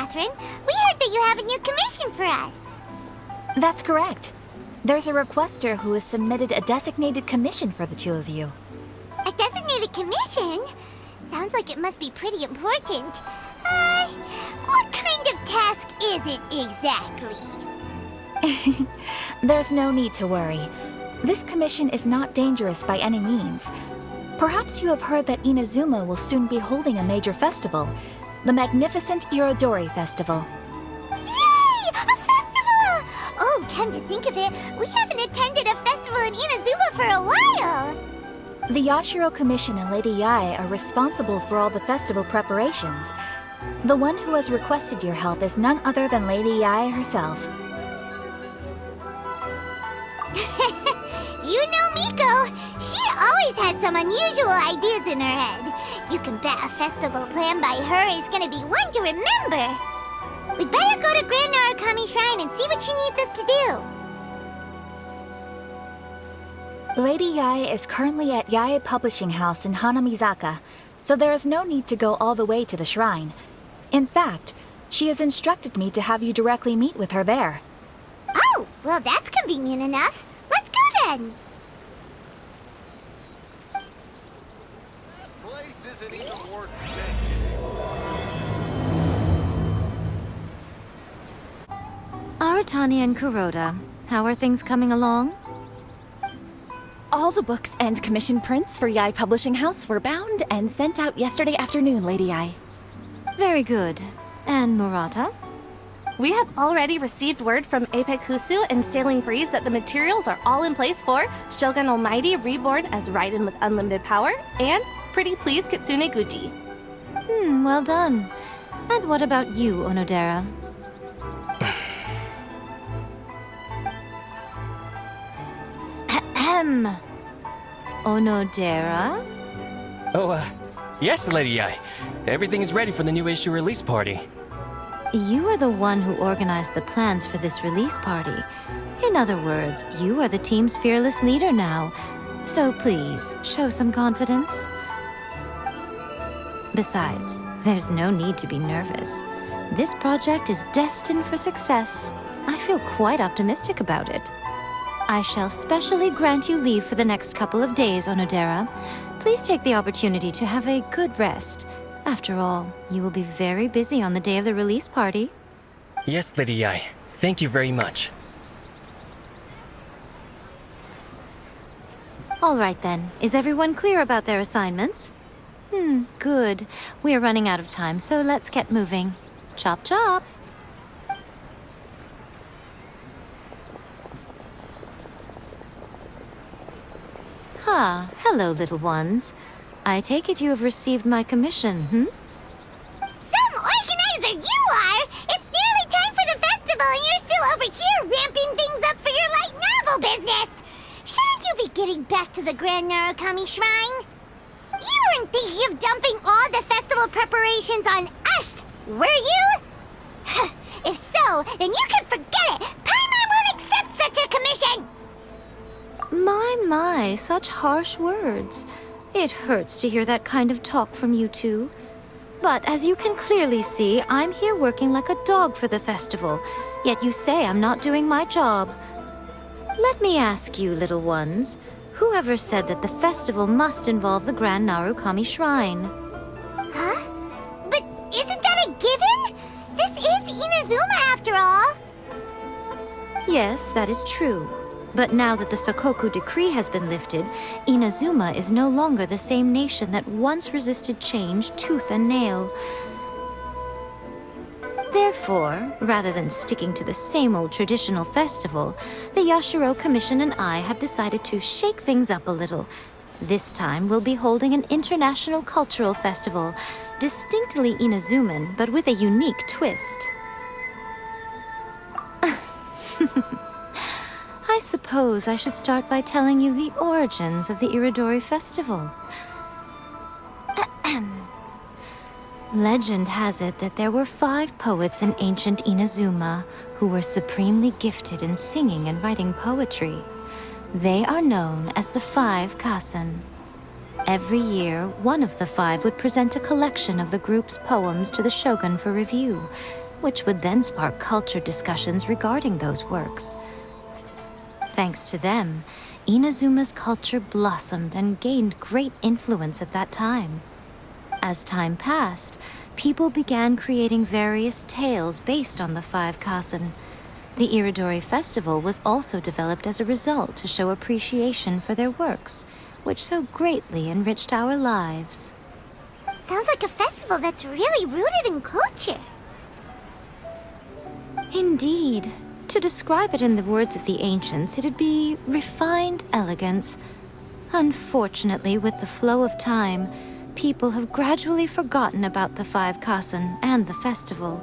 Catherine. We heard that you have a new commission for us. That's correct. There's a requester who has submitted a designated commission for the two of you. A designated commission? Sounds like it must be pretty important. What kind of task is it exactly? There's no need to worry. This commission is not dangerous by any means. Perhaps you have heard that Inazuma will soon be holding a major festival, the magnificent Irodori Festival. Yay! A festival! Oh, come to think of it, we haven't attended a festival in Inazuma for a while! The Yashiro Commission and Lady Yae are responsible for all the festival preparations. The one who has requested your help is none other than Lady Yae herself. You know Miko, she always has some unusual ideas in her head. You can bet a festival planned by her is gonna be one to remember. We'd better go to Grand Narukami Shrine and see what she needs us to do. Lady Yae is currently at Yae Publishing House in Hanamizaka, so there is no need to go all the way to the shrine. In fact, she has instructed me to have you directly meet with her there. Oh, well that's convenient enough. Let's go then. Place isn't even worth mentioning. Aratani and Kuroda, how are things coming along? All the books and commission prints for Yae Publishing House were bound and sent out yesterday afternoon, Lady Yae. Very good. And Murata? We have already received word from Apekusu and Sailing Breeze that the materials are all in place for Shogun Almighty Reborn as Raiden with Unlimited Power and Pretty Please Kitsune Guji. Well done. And what about you, Onodera? Ahem. Onodera? Oh, yes, Lady Yae. Everything is ready for the new issue release party. You are the one who organized the plans for this release party. In other words, you are the team's fearless leader now. So please, show some confidence. Besides, there's no need to be nervous. This project is destined for success. I feel quite optimistic about it. I shall specially grant you leave for the next couple of days, Onodera. Please take the opportunity to have a good rest. After all, you will be very busy on the day of the release party. Yes, Lady Yae. Thank you very much. All right then. Is everyone clear about their assignments? Good. We are running out of time, so let's get moving. Chop chop! Hello, little ones. I take it you have received my commission, Some organizer you are! It's nearly time for the festival and you're still over here ramping things up for your light novel business! Shouldn't you be getting back to the Grand Narukami Shrine? You weren't thinking of dumping all the festival preparations on us, were you? If so, then you can forget it! Paimon won't accept such a commission! My, such harsh words. It hurts to hear that kind of talk from you two. But as you can clearly see, I'm here working like a dog for the festival, yet you say I'm not doing my job. Let me ask you, little ones, whoever said that the festival must involve the Grand Narukami Shrine? Huh? But isn't that a given? This is Inazuma after all. Yes, that is true. But now that the Sokoku decree has been lifted, Inazuma is no longer the same nation that once resisted change tooth and nail. Therefore, rather than sticking to the same old traditional festival, the Yashiro Commission and I have decided to shake things up a little. This time, we'll be holding an international cultural festival, distinctly Inazuman, but with a unique twist. I suppose I should start by telling you the origins of the Irodori festival. Legend has it that there were 5 poets in ancient Inazuma who were supremely gifted in singing and writing poetry. They are known as the 5 Kasen. Every year, one of the 5 would present a collection of the group's poems to the shogun for review. which would then spark culture discussions regarding those works. Thanks to them, Inazuma's culture blossomed and gained great influence at that time. As time passed, people began creating various tales based on the five kasen. The Irodori festival was also developed as a result to show appreciation for their works, which so greatly enriched our lives. Sounds like a festival that's really rooted in culture. Indeed. To describe it in the words of the ancients, it'd be refined elegance. Unfortunately, with the flow of time, people have gradually forgotten about the five kasen and the festival.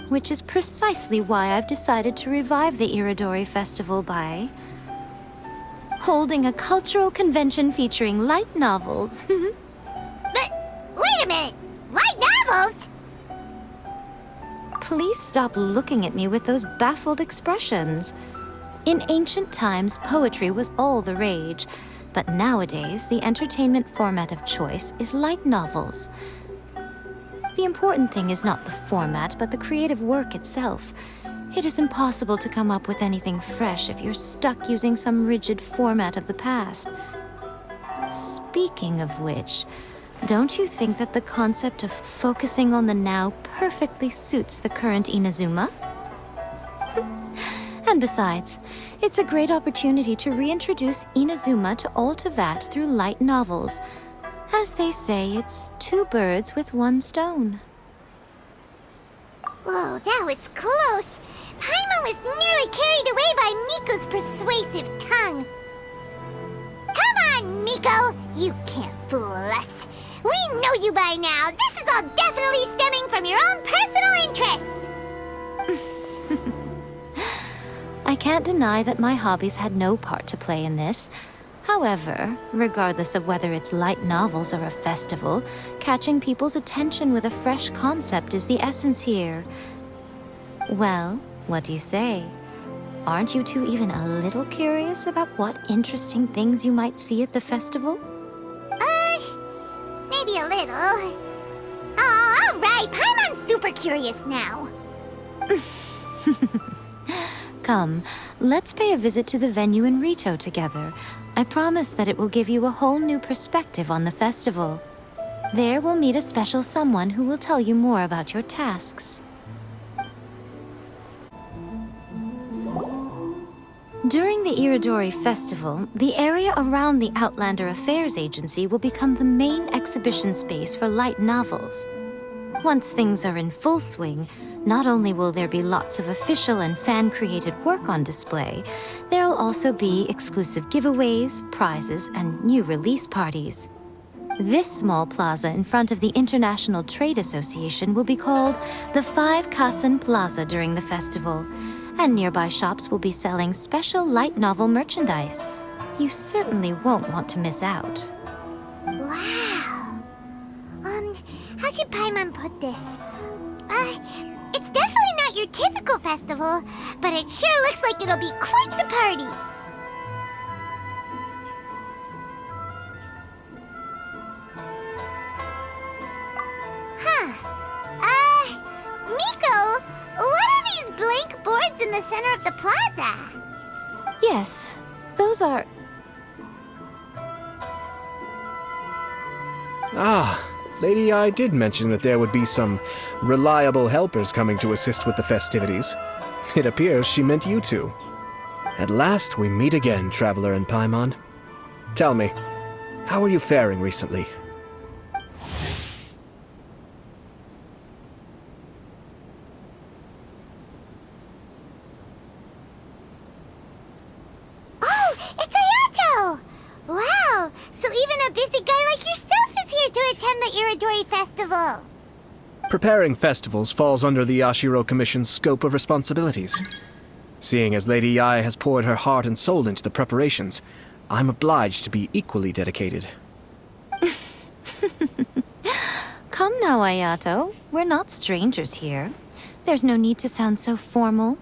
Which is precisely why I've decided to revive the Irodori festival by holding a cultural convention featuring light novels. But, wait a minute! Light novels? Please stop looking at me with those baffled expressions. In ancient times, poetry was all the rage, but nowadays, the entertainment format of choice is light novels. The important thing is not the format, but the creative work itself. It is impossible to come up with anything fresh if you're stuck using some rigid format of the past. Speaking of which, don't you think that the concept of focusing on the now perfectly suits the current Inazuma? And besides, it's a great opportunity to reintroduce Inazuma to all Teyvat through light novels. As they say, it's two birds with one stone. Whoa, that was close. Paimon was nearly carried away by Miko's persuasive tongue. Come on, Miko! You can't fool us. We know you by now. This is all definitely stemming from your own personal interest. I can't deny that my hobbies had no part to play in this. However, regardless of whether it's light novels or a festival, catching people's attention with a fresh concept is the essence here. Well, what do you say? Aren't you two even a little curious about what interesting things you might see at the festival? Maybe a little. Oh, all right. Paimon's super curious now. Come, let's pay a visit to the venue in Rito together. I promise that it will give you a whole new perspective on the festival. There we'll meet a special someone who will tell you more about your tasks. During the Irodori Festival, the area around the Outlander Affairs Agency will become the main exhibition space for light novels. Once things are in full swing, not only will there be lots of official and fan-created work on display, there'll also be exclusive giveaways, prizes, and new release parties. This small plaza in front of the International Trade Association will be called the Five Kasen Plaza during the festival, and nearby shops will be selling special light novel merchandise. You certainly won't want to miss out. Wow. How should Paimon put this? It's definitely not your typical festival, but it sure looks like it'll be quite the party. Miko, what are these blank boards in the center of the plaza? Yes, those are... Ah, Lady I did mention that there would be some reliable helpers coming to assist with the festivities. It appears she meant you two. At last we meet again, Traveler and Paimon. Tell me, how are you faring recently? Oh, it's Ayato! Wow, so even a busy guy like yourself is here to attend the Irodori Festival. Preparing festivals falls under the Yashiro Commission's scope of responsibilities. Seeing as Lady Yae has poured her heart and soul into the preparations, I'm obliged to be equally dedicated. Come now, Ayato. We're not strangers here. There's no need to sound so formal.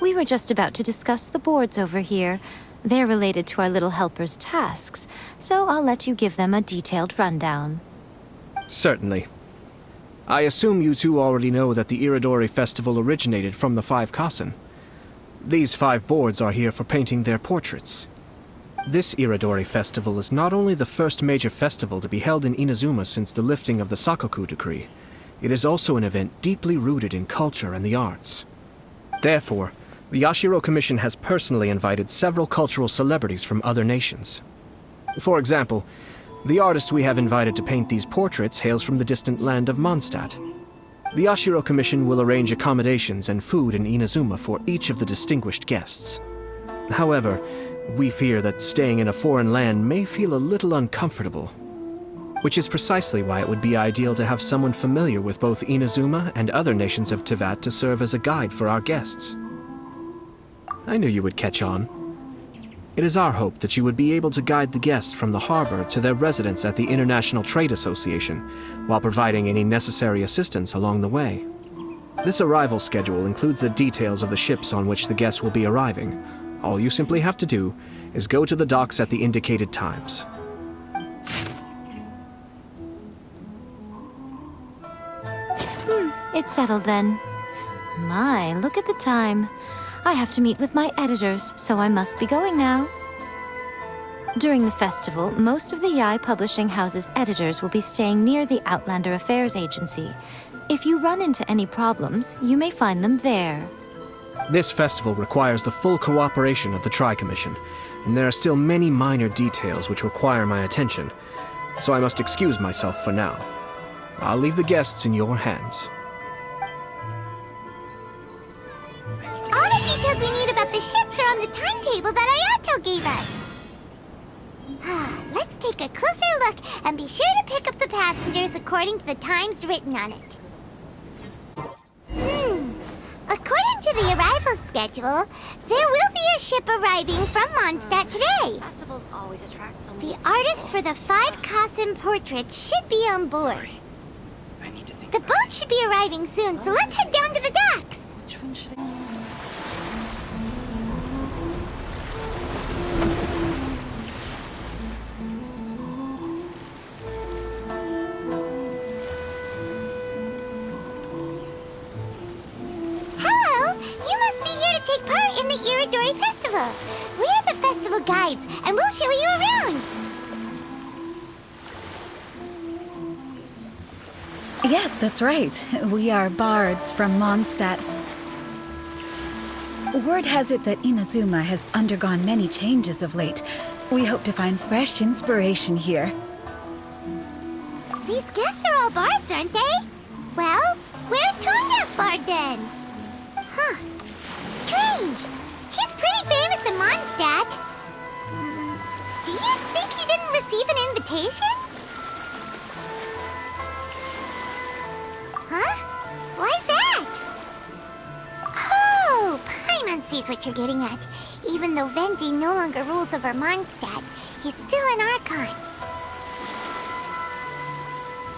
We were just about to discuss the boards over here. They're related to our little helper's tasks, so I'll let you give them a detailed rundown. Certainly. I assume you two already know that the Irodori festival originated from the 5 Kasen. These 5 boards are here for painting their portraits. This Irodori festival is not only the first major festival to be held in Inazuma since the lifting of the Sakoku decree, it is also an event deeply rooted in culture and the arts. Therefore, the Yashiro Commission has personally invited several cultural celebrities from other nations. For example, the artist we have invited to paint these portraits hails from the distant land of Mondstadt. The Yashiro Commission will arrange accommodations and food in Inazuma for each of the distinguished guests. However, we fear that staying in a foreign land may feel a little uncomfortable, which is precisely why it would be ideal to have someone familiar with both Inazuma and other nations of Teyvat to serve as a guide for our guests. I knew you would catch on. It is our hope that you would be able to guide the guests from the harbor to their residence at the International Trade Association, while providing any necessary assistance along the way. This arrival schedule includes the details of the ships on which the guests will be arriving. All you simply have to do is go to the docks at the indicated times. It's settled then. My, look at the time. I have to meet with my editors, so I must be going now. During the festival, most of the Yai Publishing House's editors will be staying near the Outlander Affairs Agency. If you run into any problems, you may find them there. This festival requires the full cooperation of the Tri-Commission, and there are still many minor details which require my attention, so I must excuse myself for now. I'll leave the guests in your hands. All the details we need about the ships are on the timetable that Ayato gave us. Let's take a closer look and be sure to pick up the passengers according to the times written on it. According to the arrival schedule, there will be a ship arriving from Mondstadt today. Festivals always attract so The artist for the 5 Kasen portraits should be on board. The boat should be arriving soon, so let's head down to the docks. Which one should I... Hello! You must be here to take part in the Irodori Festival. We're the festival guides, and we'll show you around. Yes, that's right. We are bards from Mondstadt. Word has it that Inazuma has undergone many changes of late. We hope to find fresh inspiration here. These guests are all bards, aren't they? Well, where's Tongaff Bard then? Huh. Strange. He's pretty famous in Mondstadt. Do you think he didn't receive an invitation? Huh? Why's that? Oh, Paimon sees what you're getting at. Even though Venti no longer rules over Mondstadt, he's still an Archon.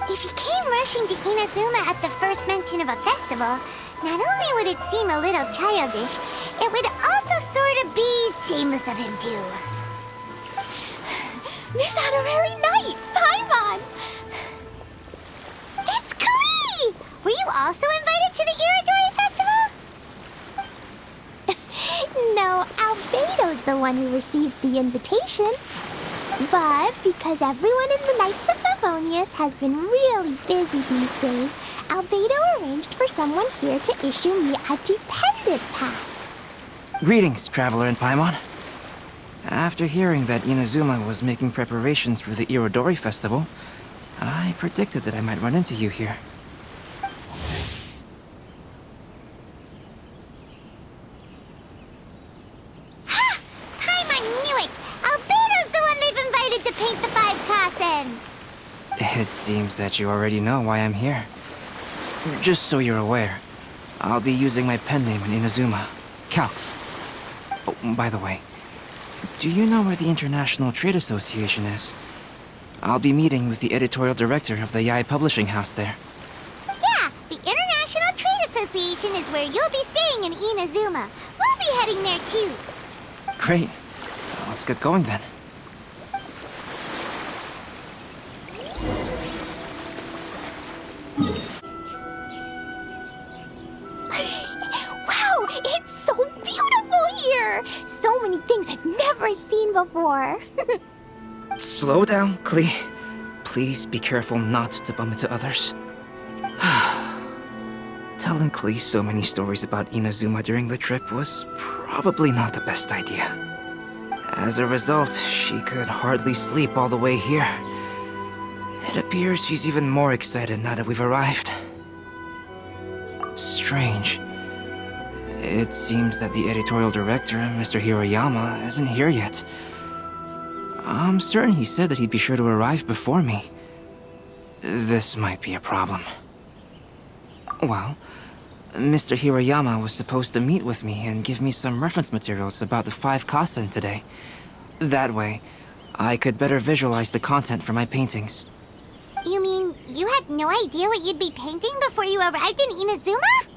If he came rushing to Inazuma at the first mention of a festival, not only would it seem a little childish, it would also sort of be shameless of him too. Miss Honorary Knight, Paimon! It's Klee! Were you also invited to the Irodori Festival? No, Albedo's the one who received the invitation. But because everyone in the Knights of Favonius has been really busy these days, Albedo arranged for someone here to issue me a dependent pass. Greetings, Traveler and Paimon. After hearing that Inazuma was making preparations for the Irodori Festival, I predicted that I might run into you here. Ha! Paimon knew it! Albedo's the one they've invited to paint the 5 Kasen! It seems that you already know why I'm here. Just so you're aware, I'll be using my pen name in Inazuma, Calx. Oh, by the way, do you know where the International Trade Association is? I'll be meeting with the editorial director of the Yai Publishing House there. Yeah, the International Trade Association is where you'll be staying in Inazuma. We'll be heading there too. Great. Let's get going then. things I've never seen before. Slow down, Klee. Please be careful not to bump into others. Telling Klee so many stories about Inazuma during the trip was probably not the best idea. As a result, she could hardly sleep all the way here. It appears she's even more excited now that we've arrived. Strange. It seems that the editorial director, Mr. Hiroyama, isn't here yet. I'm certain he said that he'd be sure to arrive before me. This might be a problem. Well, Mr. Hiroyama was supposed to meet with me and give me some reference materials about the 5 Kasen today. That way, I could better visualize the content for my paintings. You mean you had no idea what you'd be painting before you arrived in Inazuma?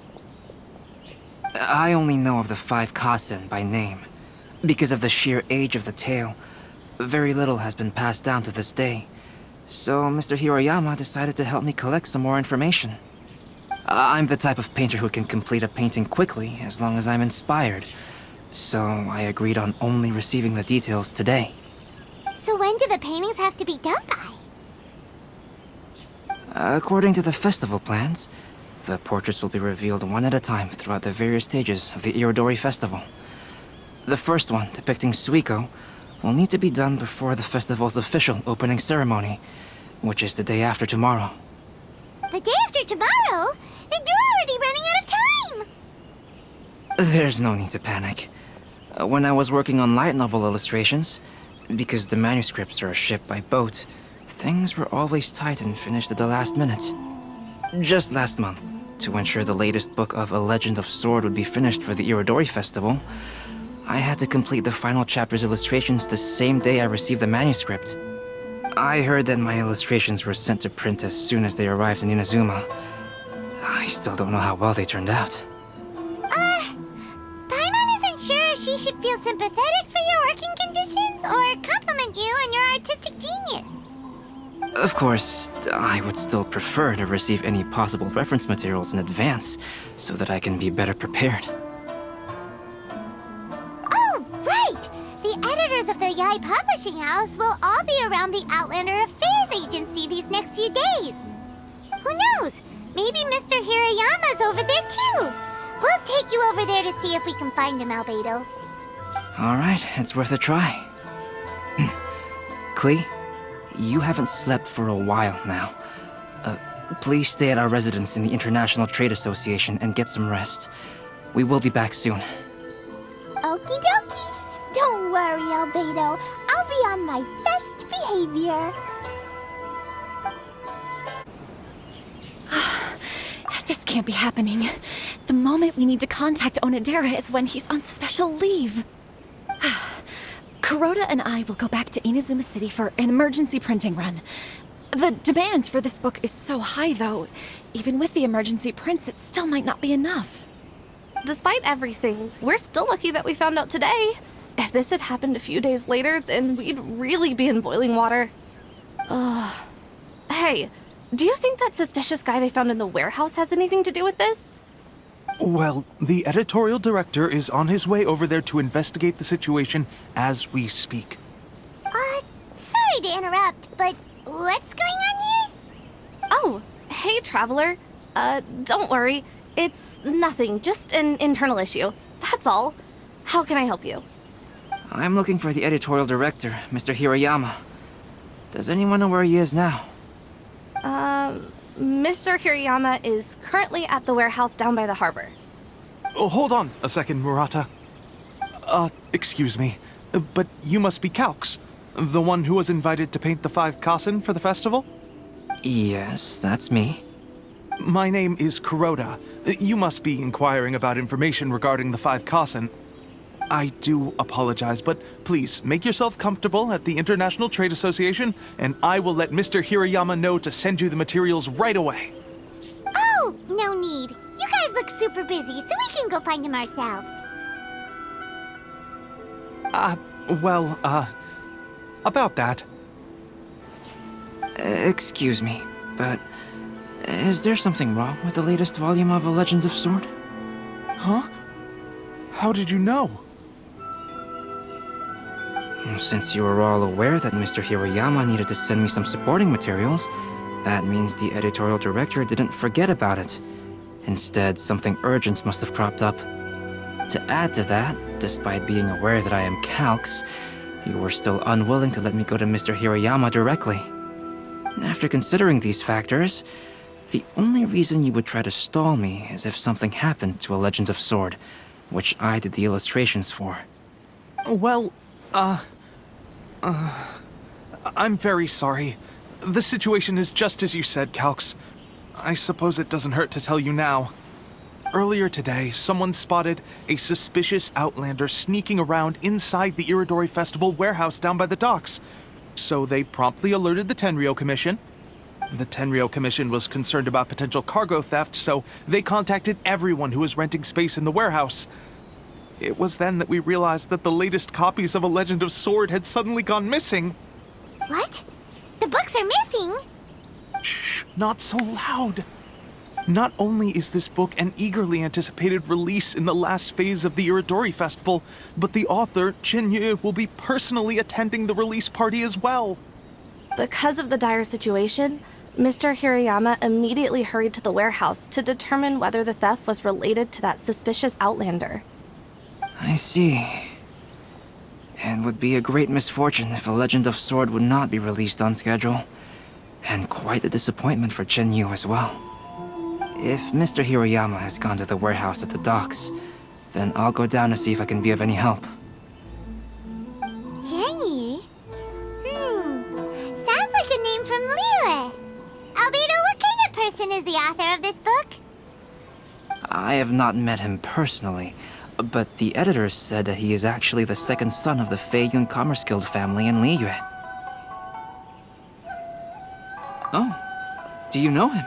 I only know of the 5 Kasen by name. Because of the sheer age of the tale, very little has been passed down to this day. So Mr. Hiroyama decided to help me collect some more information. I'm the type of painter who can complete a painting quickly as long as I'm inspired. So I agreed on only receiving the details today. So when do the paintings have to be done by? According to the festival plans, the portraits will be revealed one at a time throughout the various stages of the Irodori festival. The first one, depicting Suiko, will need to be done before the festival's official opening ceremony, which is the day after tomorrow. The day after tomorrow? Then you're already running out of time! There's no need to panic. When I was working on light novel illustrations, because the manuscripts are shipped by boat, things were always tight and finished at the last minute. Just last month, to ensure the latest book of A Legend of Sword would be finished for the Irodori festival, I had to complete the final chapter's illustrations the same day I received the manuscript. I heard that my illustrations were sent to print as soon as they arrived in Inazuma. I still don't know how well they turned out. Paimon isn't sure if she should feel sympathetic for your working conditions or compliment you on your artistic genius. Of course, I would still prefer to receive any possible reference materials in advance, so that I can be better prepared. Oh, right! The editors of the Yai Publishing House will all be around the Outlander Affairs Agency these next few days. Who knows? Maybe Mr. Hiroyama's over there too. We'll take you over there to see if we can find him, Albedo. Alright, it's worth a try. Klee, you haven't slept for a while now. Please stay at our residence in the International Trade Association and get some rest. We will be back soon. Okie dokie. Don't worry, Albedo. I'll be on my best behavior. This can't be happening. The moment we need to contact Onodera is when he's on special leave. Kuroda and I will go back to Inazuma City for an emergency printing run. The demand for this book is so high, though. Even with the emergency prints, it still might not be enough. Despite everything, we're still lucky that we found out today. If this had happened a few days later, then we'd really be in boiling water. Hey, do you think that suspicious guy they found in the warehouse has anything to do with this? Well, the editorial director is on his way over there to investigate the situation as we speak. Sorry to interrupt, but what's going on here? Oh, hey, Traveler. Don't worry. It's nothing, just an internal issue. That's all. How can I help you? I'm looking for the editorial director, Mr. Hiroyama. Does anyone know where he is now? Mr. Hiroyama is currently at the warehouse down by the harbor. Oh, hold on a second, Murata. Excuse me, but you must be Calx, the one who was invited to paint the 5 Kasen for the festival? Yes, that's me. My name is Kuroda. You must be inquiring about information regarding the 5 Kasen. I do apologize, but please make yourself comfortable at the International Trade Association, and I will let Mr. Hiroyama know to send you the materials right away. Oh, no need. You guys look super busy, so we can go find him ourselves. About that. Excuse me, but is there something wrong with the latest volume of A Legend of Sword? Huh? How did you know? Since you were all aware that Mr. Hiroyama needed to send me some supporting materials, that means the editorial director didn't forget about it. Instead, something urgent must have cropped up. To add to that, despite being aware that I am Calx, you were still unwilling to let me go to Mr. Hiroyama directly. After considering these factors, the only reason you would try to stall me is if something happened to A Legend of Sword, which I did the illustrations for. Well, I'm very sorry. The situation is just as you said, Calx. I suppose it doesn't hurt to tell you now. Earlier today, someone spotted a suspicious outlander sneaking around inside the Irodori Festival warehouse down by the docks. So they promptly alerted the Tenryou Commission. The Tenryou Commission was concerned about potential cargo theft, so they contacted everyone who was renting space in the warehouse. It was then that we realized that the latest copies of A Legend of Sword had suddenly gone missing. What? The books are missing? Shh, not so loud. Not only is this book an eagerly anticipated release in the last phase of the Irodori Festival, but the author, Chin-Yu, will be personally attending the release party as well. Because of the dire situation, Mr. Hiroyama immediately hurried to the warehouse to determine whether the theft was related to that suspicious outlander. I see. It would be a great misfortune if A Legend of Sword would not be released on schedule. And quite a disappointment for Chin-Yu as well. If Mr. Hiroyama has gone to the warehouse at the docks, then I'll go down to see if I can be of any help. Jenny? Sounds like a name from Liyue. Albedo, what kind of person is the author of this book? I have not met him personally, but the editor said that he is actually the second son of the Feiyun Commerce Guild family in Liyue. Oh, do you know him?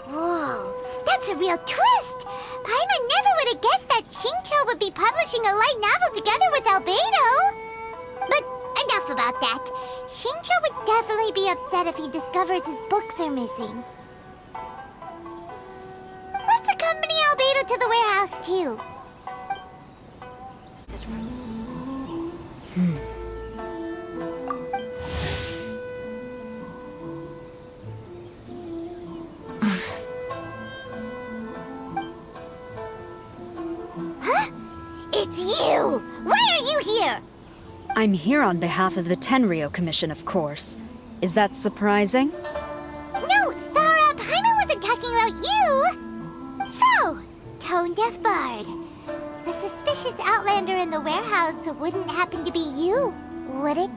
Whoa, that's a real twist! Paimon never would have guessed that Xingqiu would be publishing a light novel together with Albedo! But enough about that. Xingqiu would definitely be upset if he discovers his books are missing. Let's accompany Albedo to the warehouse, too. Huh? It's you! Why are you here? I'm here on behalf of the Tenryou Commission, of course. Is that surprising? No, Sara, Paimon wasn't talking about you! So, Tone-Deaf Bard. The suspicious outlander in the warehouse wouldn't happen to be you, would it?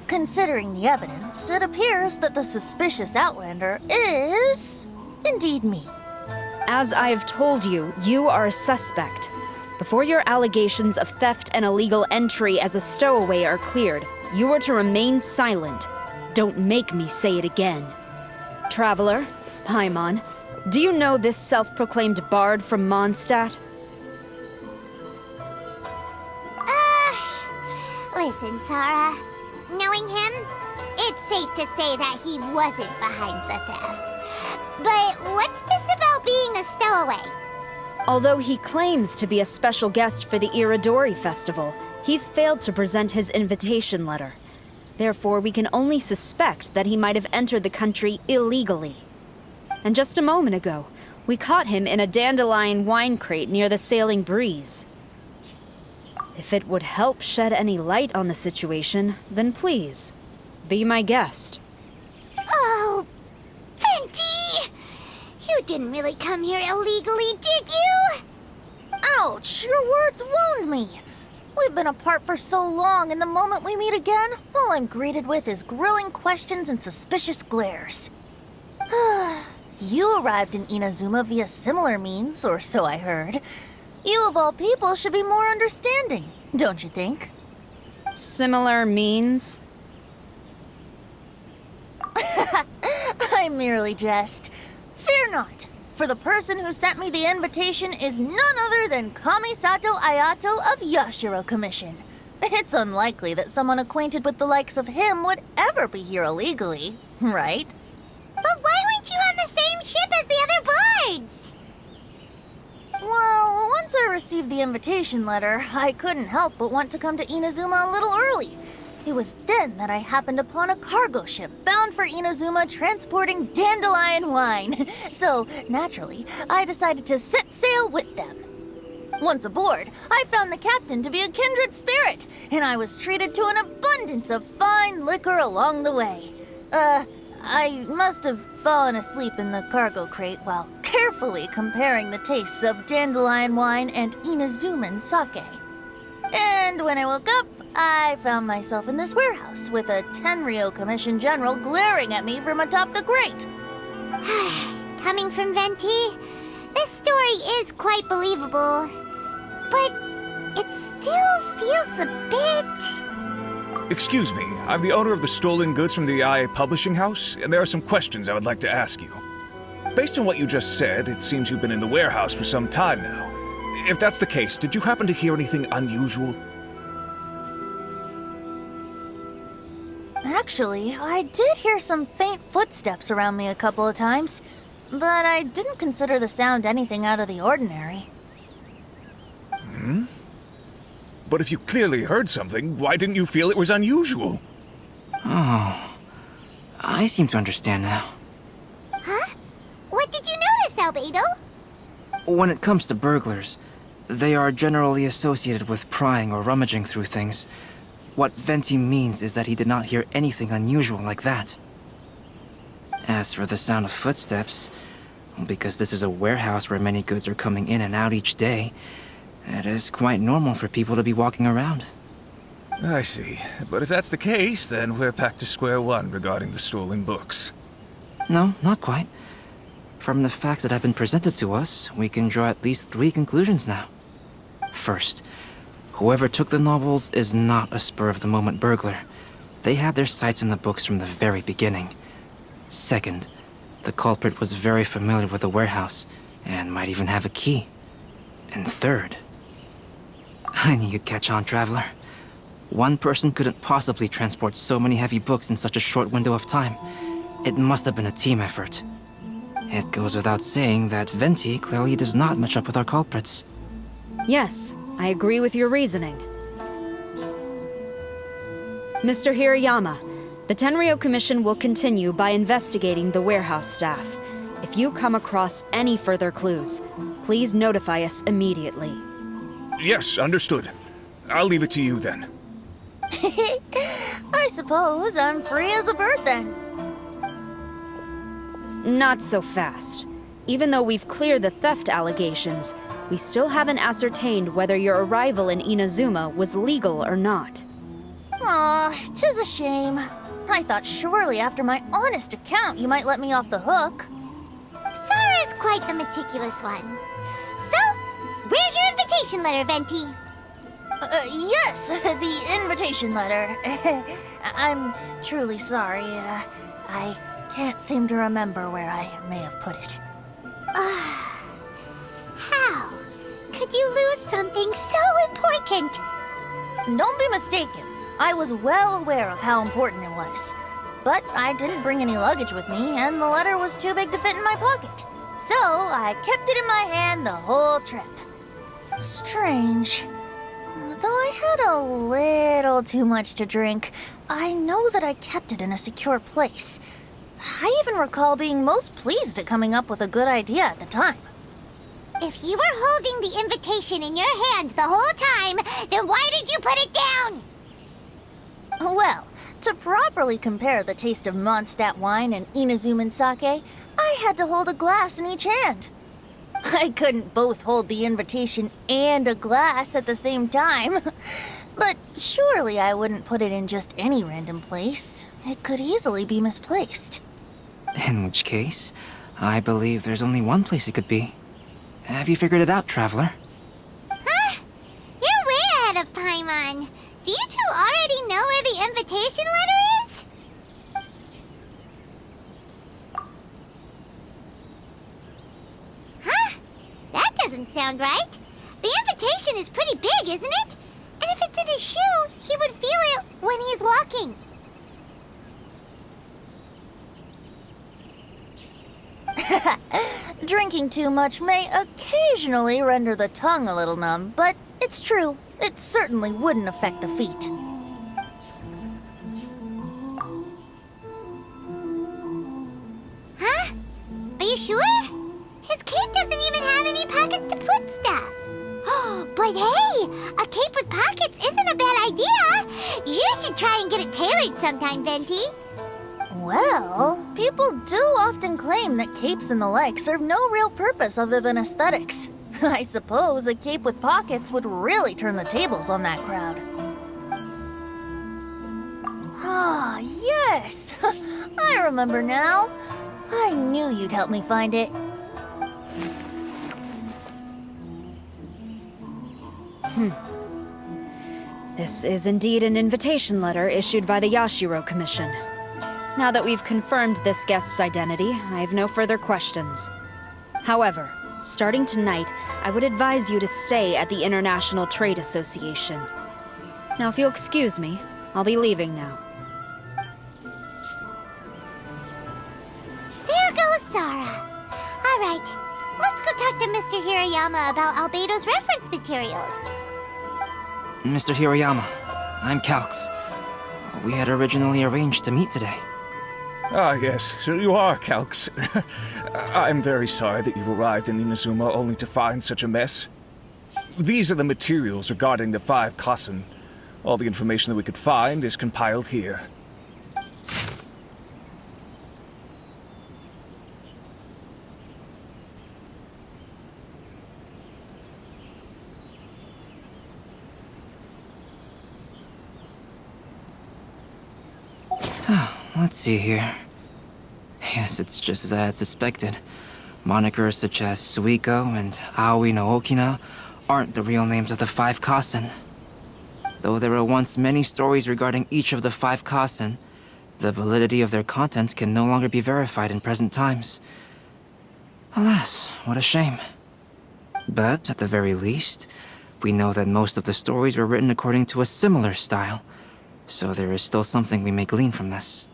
Considering the evidence, it appears that the suspicious outlander is indeed me. As I have told you, you are a suspect. Before your allegations of theft and illegal entry as a stowaway are cleared, you are to remain silent. Don't make me say it again. Traveler, Paimon, do you know this self-proclaimed bard from Mondstadt? Listen, Sara. Knowing him, it's safe to say that he wasn't behind the theft. But what's this about being a stowaway? Although he claims to be a special guest for the Irodori Festival, he's failed to present his invitation letter. Therefore, we can only suspect that he might have entered the country illegally. And just a moment ago, we caught him in a dandelion wine crate near the Sailing Breeze. If it would help shed any light on the situation, then please, be my guest. Oh, Venti! You didn't really come here illegally, did you? Ouch! Your words wound me. We've been apart for so long, and the moment we meet again, all I'm greeted with is grilling questions and suspicious glares. You arrived in Inazuma via similar means, or so I heard. You of all people should be more understanding, don't you think? Similar means? I merely jest. Fear not, for the person who sent me the invitation is none other than Kamisato Ayato of Yashiro Commission. It's unlikely that someone acquainted with the likes of him would ever be here illegally, right? But why weren't you on the same ship as the other bards? Well, Once I received the invitation letter, I couldn't help but want to come to Inazuma a little early. It was then that I happened upon a cargo ship bound for Inazuma transporting dandelion wine. So, naturally, I decided to set sail with them. Once aboard, I found the captain to be a kindred spirit, and I was treated to an abundance of fine liquor along the way. I must have fallen asleep in the cargo crate while carefully comparing the tastes of dandelion wine and Inazuman sake. And when I woke up, I found myself in this warehouse with a Tenryou Commission General glaring at me from atop the grate. Coming from Venti, this story is quite believable, but it still feels a bit... Excuse me, I'm the owner of the stolen goods from the IA Publishing House, and there are some questions I would like to ask you. Based on what you just said, it seems you've been in the warehouse for some time now. If that's the case, did you happen to hear anything unusual? Actually, I did hear some faint footsteps around me a couple of times, but I didn't consider the sound anything out of the ordinary. Hmm? But if you clearly heard something, why didn't you feel it was unusual? Oh, I seem to understand now. Huh? What did you notice, Albedo? When it comes to burglars, they are generally associated with prying or rummaging through things. What Venti means is that he did not hear anything unusual like that. As for the sound of footsteps, because this is a warehouse where many goods are coming in and out each day, it is quite normal for people to be walking around. I see. But if that's the case, then we're back to square one regarding the stolen books. No, not quite. From the facts that have been presented to us, we can draw at least 3 conclusions now. First, whoever took the novels is not a spur-of-the-moment burglar. They had their sights on the books from the very beginning. Second, the culprit was very familiar with the warehouse, and might even have a key. And third, I knew you'd catch on, Traveler. One person couldn't possibly transport so many heavy books in such a short window of time. It must have been a team effort. It goes without saying that Venti clearly does not match up with our culprits. Yes, I agree with your reasoning. Mr. Hirayama, the Tenryou Commission will continue by investigating the warehouse staff. If you come across any further clues, please notify us immediately. Yes, understood. I'll leave it to you then. I suppose I'm free as a bird then. Not so fast. Even though we've cleared the theft allegations, we still haven't ascertained whether your arrival in Inazuma was legal or not. Aw, 'tis a shame. I thought surely after my honest account you might let me off the hook. Sara's quite the meticulous one. So, where's your invitation letter, Venti? Yes, the invitation letter. I'm truly sorry. I can't seem to remember where I may have put it. How could you lose something so important? Don't be mistaken. I was well aware of how important it was. But I didn't bring any luggage with me, and the letter was too big to fit in my pocket. So I kept it in my hand the whole trip. Strange. Though I had a little too much to drink, I know that I kept it in a secure place. I even recall being most pleased at coming up with a good idea at the time. If you were holding the invitation in your hand the whole time, then why did you put it down? Well, to properly compare the taste of Mondstadt wine and Inazuman sake, I had to hold a glass in each hand. I couldn't both hold the invitation and a glass at the same time. But surely I wouldn't put it in just any random place. It could easily be misplaced. In which case, I believe there's only one place it could be. Have you figured it out, Traveler? Huh? You're way ahead of Paimon. Do you two already know where the invitation letter is? Huh? That doesn't sound right. The invitation is pretty big, isn't it? And if it's in his shoe, he would feel it when he's walking. Drinking too much may occasionally render the tongue a little numb, but it's true. It certainly wouldn't affect the feet. Huh? Are you sure? His cape doesn't even have any pockets to put stuff. But hey, a cape with pockets isn't a bad idea. You should try and get it tailored sometime, Venti. Well, people do often claim that capes and the like serve no real purpose other than aesthetics. I suppose a cape with pockets would really turn the tables on that crowd. Ah, yes! I remember now. I knew you'd help me find it. This is indeed an invitation letter issued by the Yashiro Commission. Now that we've confirmed this guest's identity, I have no further questions. However, starting tonight, I would advise you to stay at the International Trade Association. Now, if you'll excuse me, I'll be leaving now. There goes Sara. All right, let's go talk to Mr. Hirayama about Albedo's reference materials. Mr. Hirayama, I'm Calx. We had originally arranged to meet today. Ah, yes, so you are Calx. I'm very sorry that you've arrived in Inazuma only to find such a mess. These are the materials regarding the 5 Kasen. All the information that we could find is compiled here. Let's see here. Yes, it's just as I had suspected. Monikers such as Suiko and Aoi no Okina aren't the real names of the 5 Kasen. Though there were once many stories regarding each of the 5 Kasen, the validity of their contents can no longer be verified in present times. Alas, what a shame. But, at the very least, we know that most of the stories were written according to a similar style, so there is still something we may glean from this.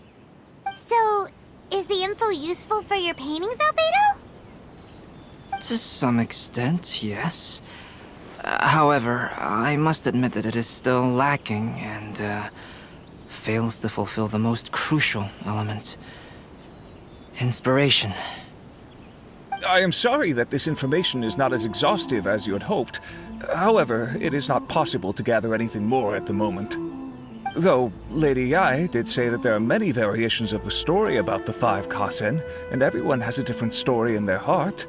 So, is the info useful for your paintings, Albedo? To some extent, yes. However, I must admit that it is still lacking and fails to fulfill the most crucial element. Inspiration. I am sorry that this information is not as exhaustive as you had hoped. However, it is not possible to gather anything more at the moment. Though, Lady Yae did say that there are many variations of the story about the 5 Kasen, and everyone has a different story in their heart.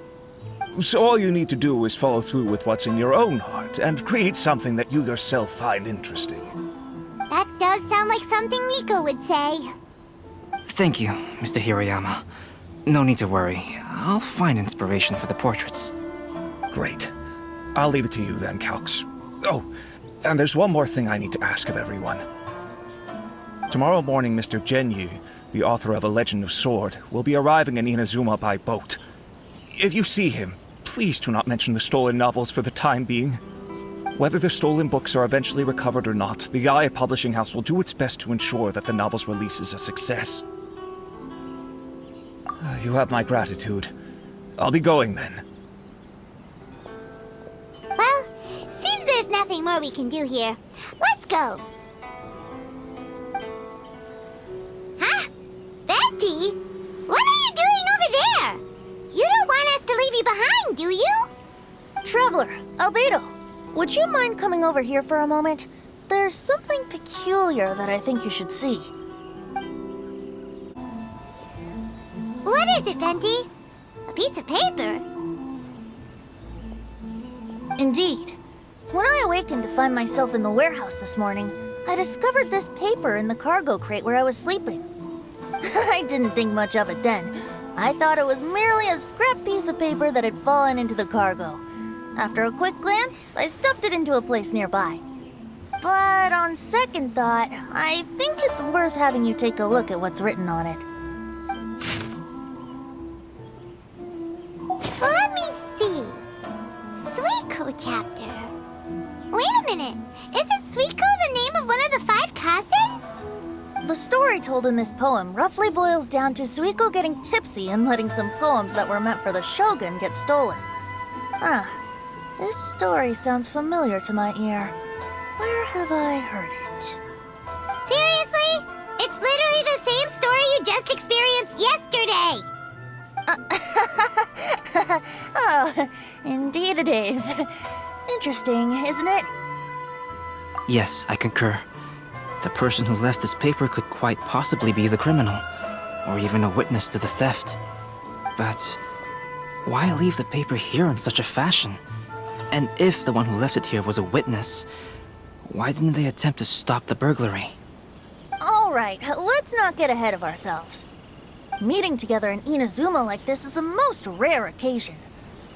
So all you need to do is follow through with what's in your own heart, and create something that you yourself find interesting. That does sound like something Miko would say. Thank you, Mr. Hirayama. No need to worry. I'll find inspiration for the portraits. Great. I'll leave it to you then, Calx. Oh, and there's one more thing I need to ask of everyone. Tomorrow morning, Mr. Genyu, the author of A Legend of Sword, will be arriving in Inazuma by boat. If you see him, please do not mention the stolen novels for the time being. Whether the stolen books are eventually recovered or not, the Yae Publishing House will do its best to ensure that the novel's release is a success. You have my gratitude. I'll be going then. Well, seems there's nothing more we can do here. Let's go. Huh? Venti? What are you doing over there? You don't want us to leave you behind, do you? Traveler, Albedo, would you mind coming over here for a moment? There's something peculiar that I think you should see. What is it, Venti? A piece of paper? Indeed. When I awakened to find myself in the warehouse this morning, I discovered this paper in the cargo crate where I was sleeping. I didn't think much of it then. I thought it was merely a scrap piece of paper that had fallen into the cargo. After a quick glance, I stuffed it into a place nearby. But on second thought, I think it's worth having you take a look at what's written on it. Let me see. Suiko chapter. Wait a minute. Isn't Suiko the name of one of the 5 Kasen? the story told in this poem roughly boils down to Suiko getting tipsy and letting some poems that were meant for the Shogun get stolen. This story sounds familiar to my ear. Where have I heard it? Seriously? It's literally the same story you just experienced yesterday! Oh, indeed it is. Interesting, isn't it? Yes, I concur. The person who left this paper could quite possibly be the criminal, or even a witness to the theft. But why leave the paper here in such a fashion? And if the one who left it here was a witness, why didn't they attempt to stop the burglary? Alright, let's not get ahead of ourselves. Meeting together in Inazuma like this is a most rare occasion.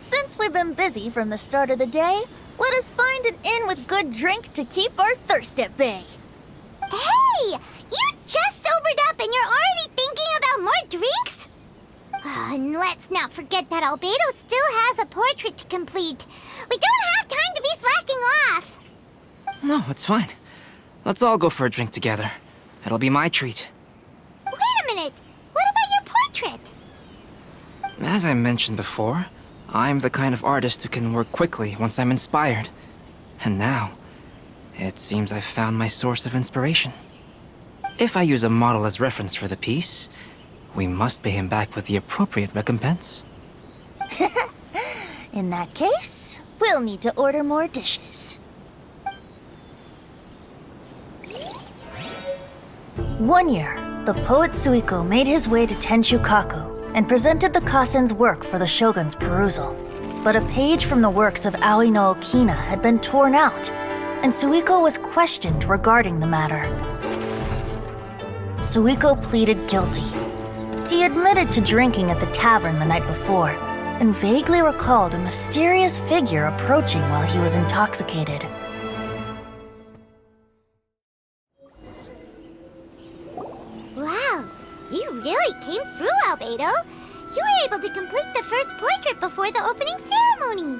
Since we've been busy from the start of the day, let us find an inn with good drink to keep our thirst at bay. Hey! You just sobered up and you're already thinking about more drinks? And let's not forget that Albedo still has a portrait to complete. We don't have time to be slacking off. No, it's fine. Let's all go for a drink together. It'll be my treat. Wait a minute. What about your portrait? As I mentioned before, I'm the kind of artist who can work quickly once I'm inspired. And now, it seems I've found my source of inspiration. If I use a model as reference for the piece, we must pay him back with the appropriate recompense. In that case, we'll need to order more dishes. One year, the poet Suiko made his way to Tenshukaku and presented the Kasen's work for the shogun's perusal. But a page from the works of Aoi no Okina had been torn out, and Suiko was questioned regarding the matter. Suiko pleaded guilty. He admitted to drinking at the tavern the night before, and vaguely recalled a mysterious figure approaching while he was intoxicated. Wow, you really came through, Albedo. You were able to complete the first portrait before the opening ceremony.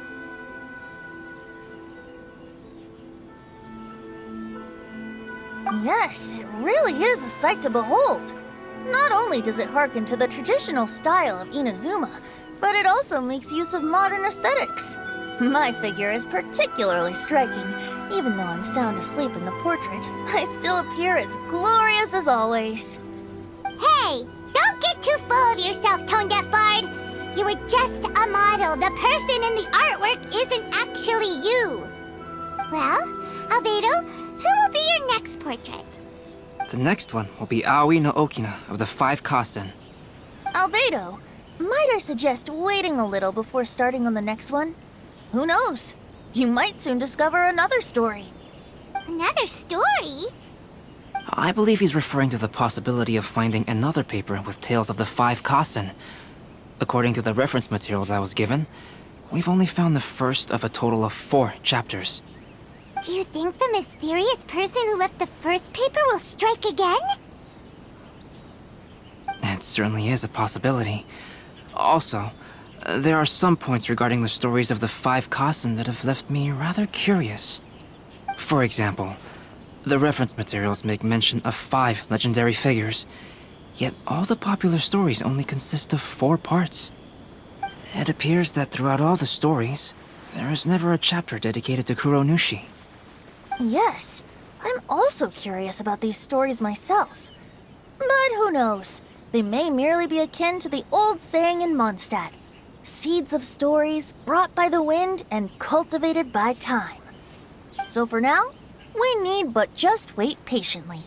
Yes, it really is a sight to behold. Not only does it harken to the traditional style of Inazuma, but it also makes use of modern aesthetics. My figure is particularly striking. Even though I'm sound asleep in the portrait, I still appear as glorious as always. Hey, don't get too full of yourself, tone-deaf bard. You were just a model. The person in the artwork isn't actually you. Well, Albedo, who will be your next portrait? The next one will be Aoi no Okina of the 5 Kasen. Albedo, might I suggest waiting a little before starting on the next one? Who knows? You might soon discover another story. Another story? I believe he's referring to the possibility of finding another paper with tales of the 5 Kasen. According to the reference materials I was given, we've only found the first of a total of 4 chapters. Do you think the mysterious person who left the first paper will strike again? It certainly is a possibility. Also, there are some points regarding the stories of the 5 Kasen that have left me rather curious. For example, the reference materials make mention of 5 legendary figures, yet all the popular stories only consist of 4 parts. It appears that throughout all the stories, there is never a chapter dedicated to Kuronushi. Yes, I'm also curious about these stories myself. But who knows? They may merely be akin to the old saying in Mondstadt. Seeds of stories brought by the wind and cultivated by time. So for now, we need but just wait patiently.